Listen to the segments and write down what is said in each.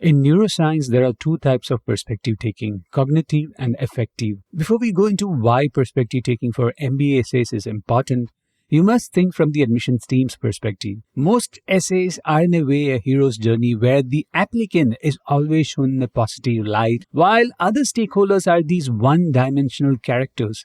In neuroscience, there are two types of perspective taking, cognitive and affective. Before we go into why perspective taking for MBA essays is important, you must think from the admissions team's perspective. Most essays are in a way a hero's journey where the applicant is always shown in a positive light, while other stakeholders are these one-dimensional characters.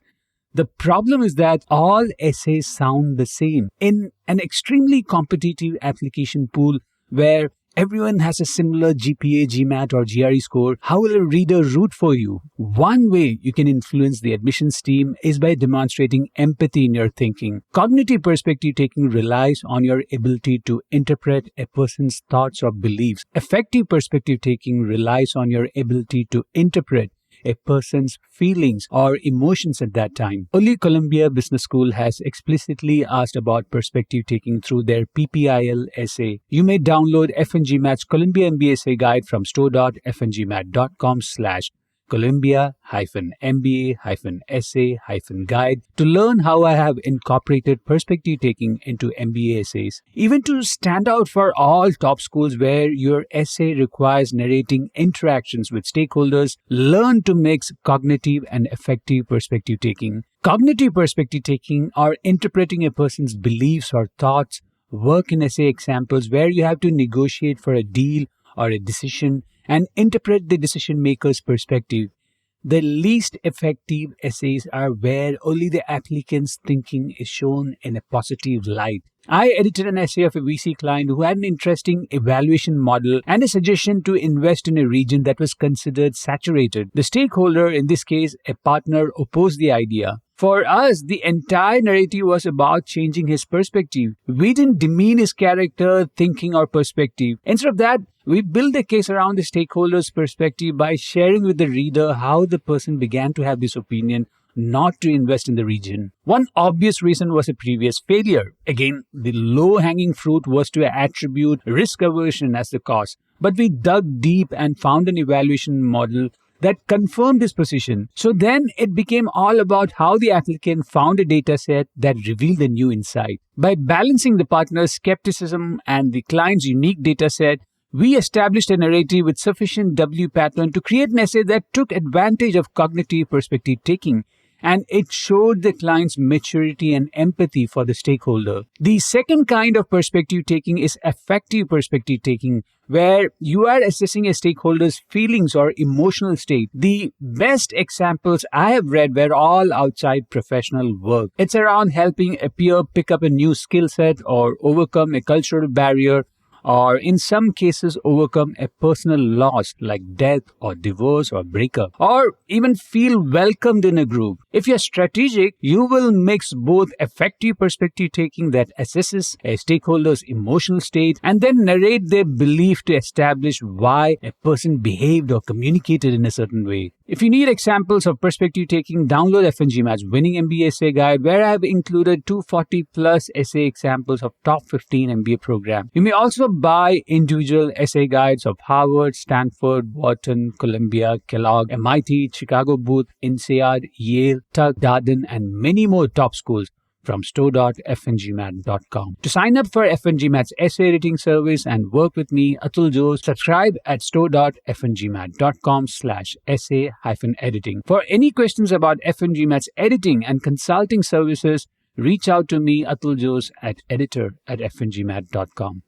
The problem is that all essays sound the same. In an extremely competitive application pool where everyone has a similar GPA, GMAT or GRE score, how will a reader root for you? One way you can influence the admissions team is by demonstrating empathy in your thinking. Cognitive perspective taking relies on your ability to interpret a person's thoughts or beliefs. Affective perspective taking relies on your ability to interpret a person's feelings or emotions at that time. Only Columbia Business School has explicitly asked about perspective taking through their PPIL essay. You may download FNG Math's Columbia MBA essay guide from store.fngmath.com/Columbia-MBA-essay-guide to learn how I have incorporated perspective taking into MBA essays. Even to stand out for all top schools where your essay requires narrating interactions with stakeholders, learn to mix cognitive and affective perspective taking. Cognitive perspective taking or interpreting a person's beliefs or thoughts work in essay examples where you have to negotiate for a deal or a decision and interpret the decision maker's perspective. The least effective essays are where only the applicant's thinking is shown in a positive light. I edited an essay of a VC client who had an interesting evaluation model and a suggestion to invest in a region that was considered saturated. The stakeholder, in this case a partner, opposed the idea. For us, the entire narrative was about changing his perspective. We didn't demean his character, thinking, or perspective. Instead of that, we built a case around the stakeholder's perspective by sharing with the reader how the person began to have this opinion not to invest in the region. One obvious reason was a previous failure. Again, the low-hanging fruit was to attribute risk aversion as the cause. But we dug deep and found an evaluation model that confirmed his position. So then it became all about how the applicant found a data set that revealed a new insight. By balancing the partner's skepticism and the client's unique data set, we established a narrative with sufficient W pattern to create an essay that took advantage of cognitive perspective taking, and it showed the client's maturity and empathy for the stakeholder. The second kind of perspective taking is affective perspective taking, where you are assessing a stakeholder's feelings or emotional state. The best examples I have read were all outside professional work. It's around helping a peer pick up a new skill set or overcome a cultural barrier, or in some cases overcome a personal loss like death or divorce or breakup, or even feel welcomed in a group. If you're strategic, you will mix both effective perspective taking that assesses a stakeholder's emotional state and then narrate their belief to establish why a person behaved or communicated in a certain way. If you need examples of perspective taking, download FNG Math's Winning MBA Essay Guide, where I have included 240 plus essay examples of top 15 MBA programs. You may also buy individual essay guides of Harvard, Stanford, Wharton, Columbia, Kellogg, MIT, Chicago Booth, INSEAD, Yale, Tuck, Darden, and many more top schools from store.fngmath.com. To sign up for FNG Math's essay editing service and work with me, Atul Jose, subscribe at store.fngmath.com/essay-editing. For any questions about FNG Math's editing and consulting services, reach out to me, Atul Jose, at editor@fngmath.com.